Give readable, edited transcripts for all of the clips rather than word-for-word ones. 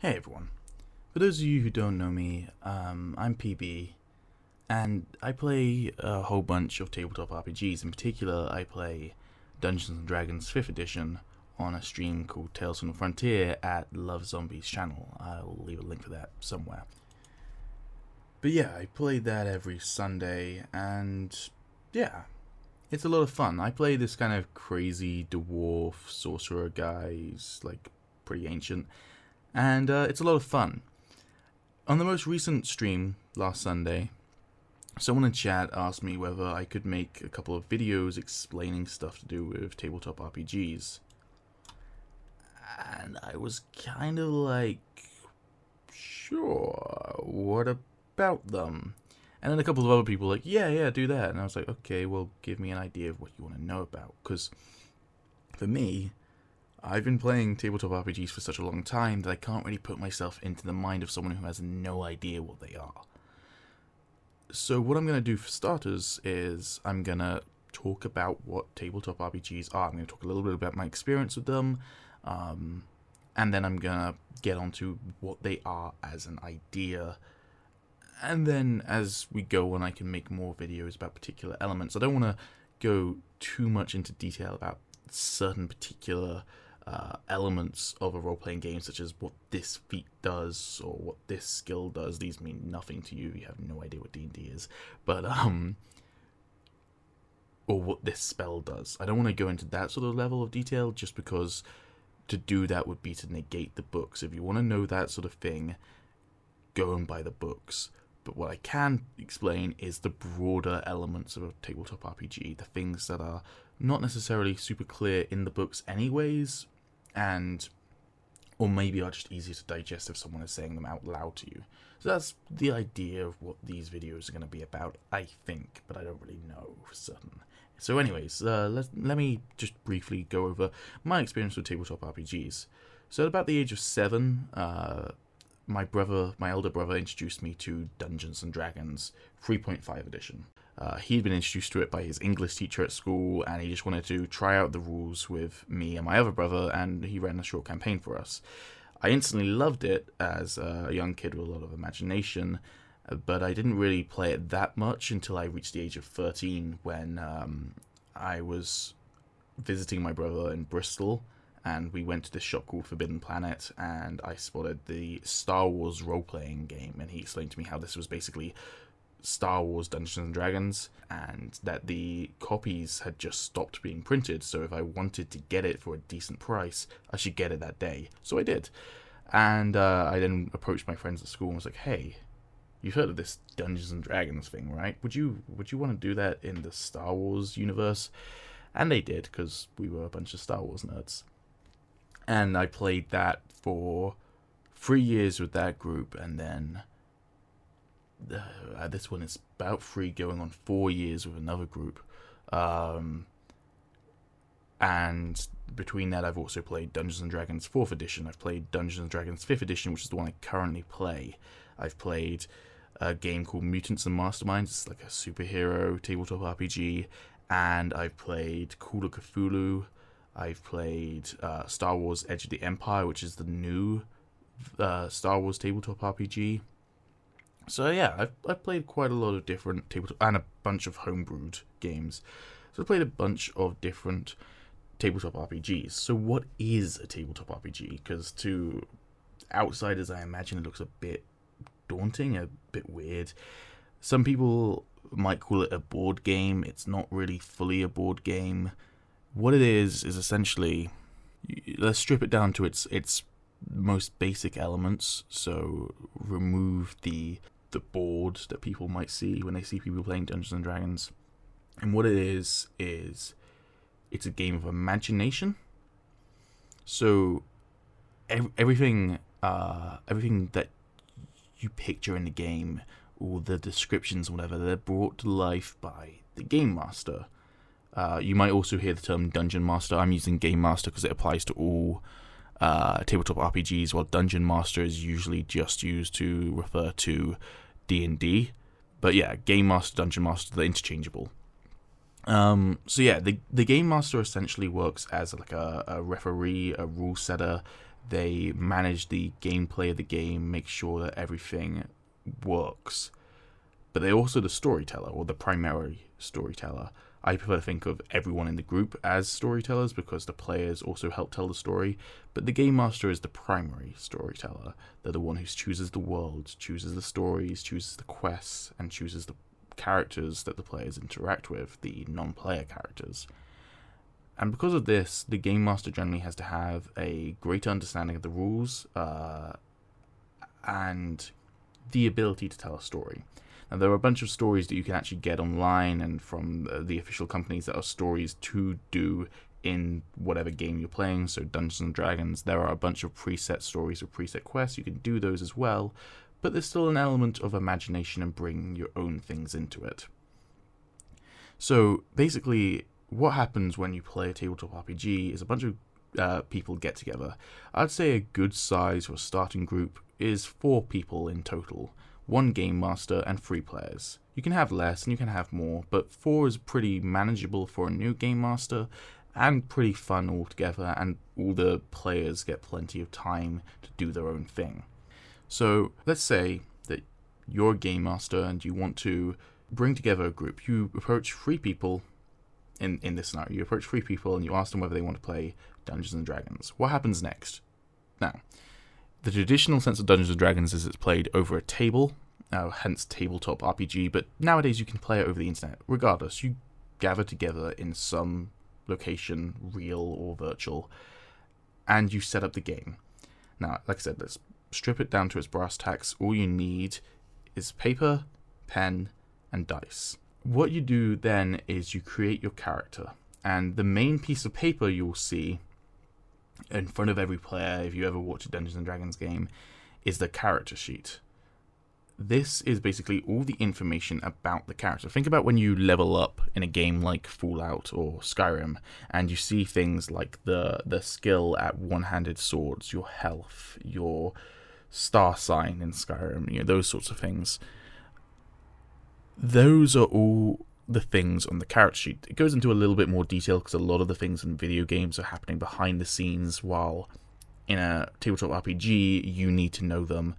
Hey everyone. For those of you who don't know me, I'm PB, and I play a whole bunch of tabletop RPGs. In particular, I play Dungeons & Dragons 5th edition on a stream called Tales from the Frontier at LoveXombie's channel. I'll leave a link for that somewhere. But yeah, I play that every Sunday, and yeah, it's a lot of fun. I play this kind of crazy dwarf sorcerer guy. He's like pretty ancient, and it's a lot of fun. On the most recent stream last Sunday, someone in chat asked me whether I could make a couple of videos explaining stuff to do with tabletop RPGs. And I was kind of like, sure, what about them? And then a couple of other people were like, yeah, do that. And I was like, okay, well, give me an idea of what you want to know about. Because for me, I've been playing tabletop RPGs for such a long time that I can't really put myself into the mind of someone who has no idea what they are. So what I'm going to do for starters is I'm going to talk about what tabletop RPGs are. I'm going to talk a little bit about my experience with them, and then I'm going to get onto what they are as an idea. And then as we go on, I can make more videos about particular elements. I don't want to go too much into detail about certain particular elements of a role-playing game, such as what this feat does or what this skill does. These mean nothing to you. You have no idea what D&D is. But, or what this spell does. I don't want to go into that sort of level of detail, just because to do that would be to negate the books. If you want to know that sort of thing, go and buy the books. But what I can explain is the broader elements of a tabletop RPG, the things that are not necessarily super clear in the books anyways, or maybe are just easier to digest if someone is saying them out loud to you. So that's the idea of what these videos are going to be about, I think, but I don't really know for certain. So anyways, let me just briefly go over my experience with tabletop RPGs. So at about the age of 7, my elder brother introduced me to Dungeons & Dragons 3.5 edition. He'd been introduced to it by his English teacher at school, and he just wanted to try out the rules with me and my other brother, and he ran a short campaign for us. I instantly loved it as a young kid with a lot of imagination, but I didn't really play it that much until I reached the age of 13, when I was visiting my brother in Bristol, and we went to this shop called Forbidden Planet, and I spotted the Star Wars role-playing game, and he explained to me how this was basically Star Wars Dungeons & Dragons, and that the copies had just stopped being printed, so if I wanted to get it for a decent price, I should get it that day. So I did. And I then approached my friends at school and was like, hey, you've heard of this Dungeons & Dragons thing, right? Would you want to do that in the Star Wars universe? And they did, because we were a bunch of Star Wars nerds. And I played that for 3 years with that group, and then this one is about 3 going on 4 years with another group. And between that, I've also played Dungeons & Dragons 4th edition. I've played Dungeons & Dragons 5th edition, which is the one I currently play. I've played a game called Mutants and Masterminds. It's like a superhero tabletop RPG. And I've played Call of Cthulhu. I've played Star Wars Edge of the Empire, which is the new Star Wars tabletop RPG. So yeah, I've played quite a lot of different tabletop, and a bunch of homebrewed games. So I've played a bunch of different tabletop RPGs. So what is a tabletop RPG? Because to outsiders, I imagine it looks a bit daunting, a bit weird. Some people might call it a board game. It's not really fully a board game. What it is essentially, let's strip it down to its most basic elements. So remove the board that people might see when they see people playing Dungeons and Dragons. And what it is it's a game of imagination. So everything that you picture in the game, all the descriptions, whatever, they're brought to life by the game master. You might also hear the term Dungeon Master. I'm using Game Master because it applies to all tabletop RPGs, while Dungeon Master is usually just used to refer to D&D. But yeah, Game Master, Dungeon Master, they're interchangeable. So yeah, the Game Master essentially works as like a referee, a rule setter, They manage the gameplay of the game, make sure that everything works. But they're also the storyteller, or the primary storyteller. I prefer to think of everyone in the group as storytellers because the players also help tell the story, but the game master is the primary storyteller. They're the one who chooses the world, chooses the stories, chooses the quests, and chooses the characters that the players interact with, the non-player characters. And because of this, the game master generally has to have a greater understanding of the rules and the ability to tell a story. Now, there are a bunch of stories that you can actually get online and from the official companies that are stories to do in whatever game you're playing. So Dungeons and Dragons, there are a bunch of preset stories or preset quests. You can do those as well, but there's still an element of imagination and bringing your own things into it. So basically, what happens when you play a tabletop RPG is a bunch of people get together. I'd say a good size for a starting group is 4 people in total. 1 game master and 3 players. You can have less and you can have more, but 4 is pretty manageable for a new game master and pretty fun altogether, and all the players get plenty of time to do their own thing. So let's say that you're a game master and you want to bring together a group. You approach 3 people in this scenario. You approach 3 people and you ask them whether they want to play Dungeons and Dragons. What happens next? Now, the traditional sense of Dungeons & Dragons is it's played over a table, hence Tabletop RPG, but nowadays you can play it over the internet. Regardless, you gather together in some location, real or virtual, and you set up the game. Now, like I said, let's strip it down to its brass tacks. All you need is paper, pen, and dice. What you do then is you create your character, and the main piece of paper you'll see in front of every player, if you ever watch a Dungeons and Dragons game, is the character sheet. This is basically all the information about the character. Think about when you level up in a game like Fallout or Skyrim, and you see things like the skill at one-handed swords, your health, your star sign in Skyrim, those sorts of things. Those are all the things on the character sheet. It goes into a little bit more detail because a lot of the things in video games are happening behind the scenes, while in a tabletop RPG you need to know them.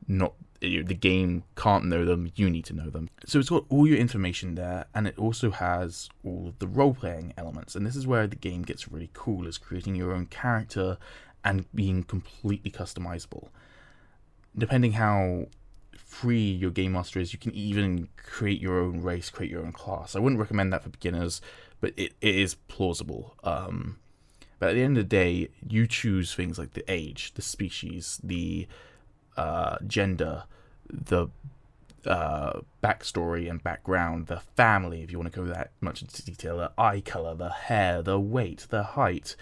Not the game can't know them, you need to know them. So it's got all your information there, and it also has all of the role-playing elements, and this is where the game gets really cool, is creating your own character and being completely customizable. Depending how free your game master is, you can even create your own race, create your own class. I wouldn't recommend that for beginners, but it is plausible. But at the end of the day, you choose things like the age, the species, the gender, the backstory and background, the family, if you want to go that much into detail, the eye color, the hair, the weight, the height,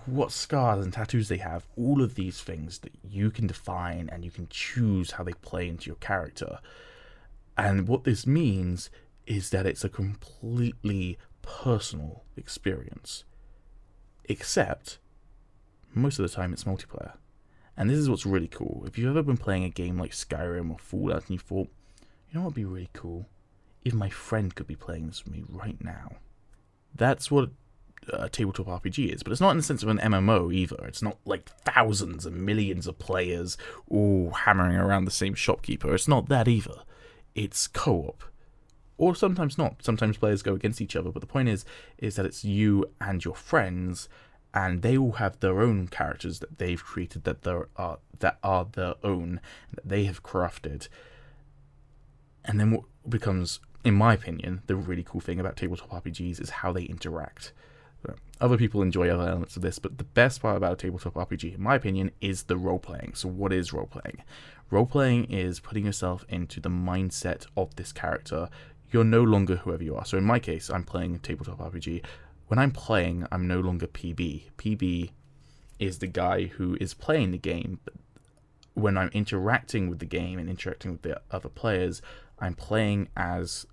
what scars and tattoos they have. All of these things that you can define, and you can choose how they play into your character. And what this means is that it's a completely personal experience, except most of the time it's multiplayer. And this is what's really cool. If you've ever been playing a game like Skyrim or Fallout and you thought, you know what would be really cool? If my friend could be playing this with me right now. That's what a tabletop RPG is, but it's not in the sense of an MMO either. It's not like thousands and millions of players all hammering around the same shopkeeper. It's not that either. It's co-op. Or sometimes not. Sometimes players go against each other, but the point is that it's you and your friends, and they all have their own characters that they've created that are their own, that they have crafted. And then what becomes, in my opinion, the really cool thing about tabletop RPGs is how they interact. Other people enjoy other elements of this, but the best part about a tabletop RPG, in my opinion, is the role-playing. So what is role-playing? Role-playing is putting yourself into the mindset of this character. You're no longer whoever you are. So in my case, I'm playing a tabletop RPG. When I'm playing, I'm no longer PB. PB is the guy who is playing the game. But when I'm interacting with the game and interacting with the other players, I'm playing as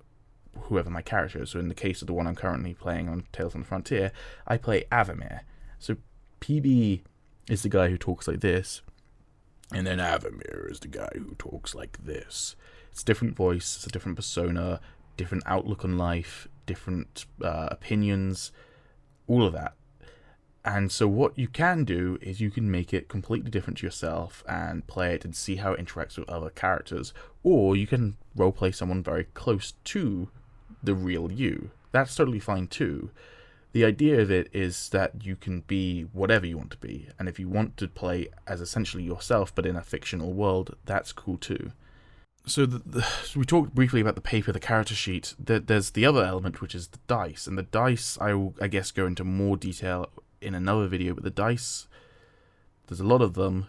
whoever my character is. So in the case of the one I'm currently playing on Tales from the Frontier, I play Avamir. So PB is the guy who talks like this, and then Avamir is the guy who talks like this. It's a different voice, it's a different persona, different outlook on life, different opinions, all of that. And so what you can do is you can make it completely different to yourself and play it and see how it interacts with other characters. Or you can roleplay someone very close to the real you. That's totally fine too. The idea of it is that you can be whatever you want to be. And if you want to play as essentially yourself but in a fictional world, that's cool too. So we talked briefly about the paper, the character sheet. There's the other element, which is the dice. And the dice, I will, I guess, go into more detail in another video, but the dice, there's a lot of them,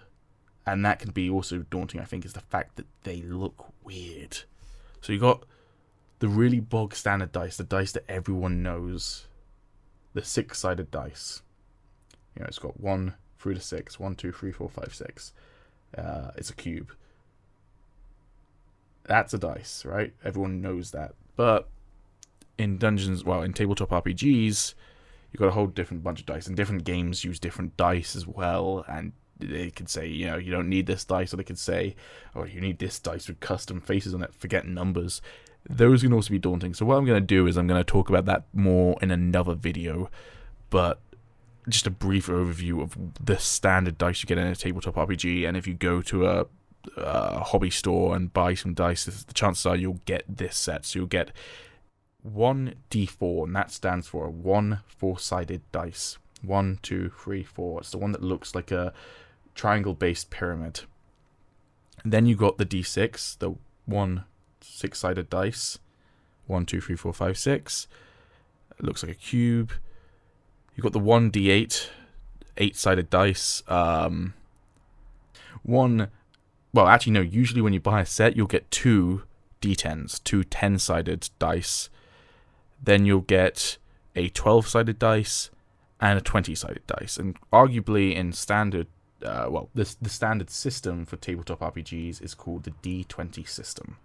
and that can be also daunting, I think, is the fact that they look weird. So you got the really bog standard dice, the dice that everyone knows, the 6-sided dice. You know, it's got 1 through to 6, 1, 2, 3, 4, 5, 6. It's a cube. That's a dice, right? Everyone knows that. But in in tabletop RPGs, you've got a whole different bunch of dice, and different games use different dice as well, and they could say, you know, you don't need this dice, or they could say, oh, you need this dice with custom faces on it, forget numbers. Those can also be daunting. So what I'm going to do is I'm going to talk about that more in another video, but just a brief overview of the standard dice you get in a tabletop RPG, and if you go to a hobby store and buy some dice, the chances are you'll get this set. So you'll get 1d4, and that stands for 1 4-sided dice. 1, 2, 3, 4. It's the one that looks like a triangle-based pyramid. And then you got the d6, the 1 6-sided dice. 1, 2, 3, 4, 5, 6. It looks like a cube. You got the 1d8, 8-sided dice. Usually when you buy a set, you'll get 2 d10s, 2 10-sided dice. Then you'll get a 12-sided dice and a 20-sided dice. And arguably in standard, the standard system for tabletop RPGs is called the D20 system.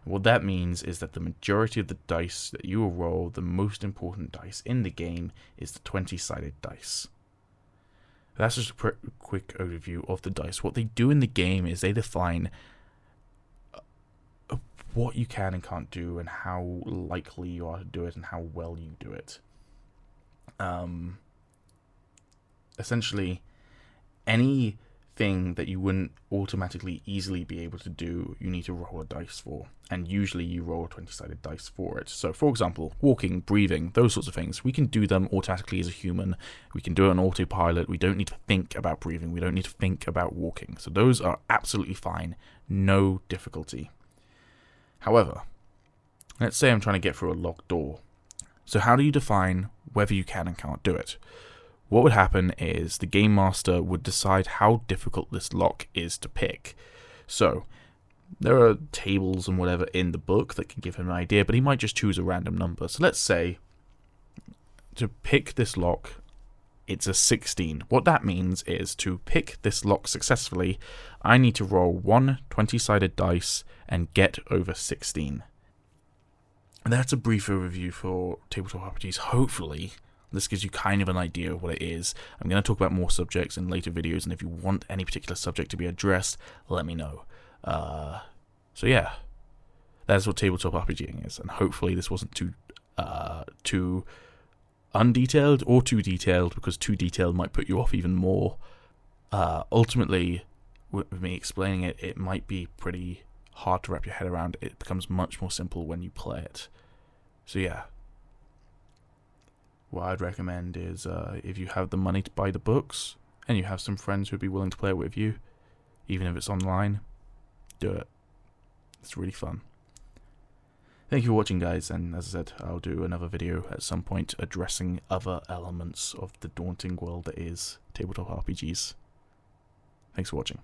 And what that means is that the majority of the dice that you will roll, the most important dice in the game, is the 20-sided dice. That's just a quick overview of the dice. What they do in the game is they define what you can and can't do, and how likely you are to do it, and how well you do it. Essentially, anything that you wouldn't automatically easily be able to do, you need to roll a dice for, and usually you roll a 20-sided dice for it. So, for example, walking, breathing, those sorts of things, we can do them automatically as a human. We can do it on autopilot. We don't need to think about breathing. We don't need to think about walking. So those are absolutely fine. No difficulty. However, let's say I'm trying to get through a locked door. So how do you define whether you can and can't do it? What would happen is the game master would decide how difficult this lock is to pick. So there are tables and whatever in the book that can give him an idea, but he might just choose a random number. So let's say to pick this lock, it's a 16. What that means is to pick this lock successfully, I need to roll 1 20-sided dice and get over 16. And that's a brief overview for tabletop RPGs. Hopefully, this gives you kind of an idea of what it is. I'm going to talk about more subjects in later videos, and if you want any particular subject to be addressed, let me know. So yeah, that's what tabletop RPGing is, and hopefully this wasn't too undetailed or too detailed, because too detailed might put you off even more. Ultimately, with me explaining it, it might be pretty hard to wrap your head around. It becomes much more simple when you play it. So yeah, what I'd recommend is if you have the money to buy the books, and you have some friends who'd be willing to play it with you, even if it's online, do it. It's really fun. Thank you for watching, guys, and as I said, I'll do another video at some point addressing other elements of the daunting world that is tabletop RPGs. Thanks for watching.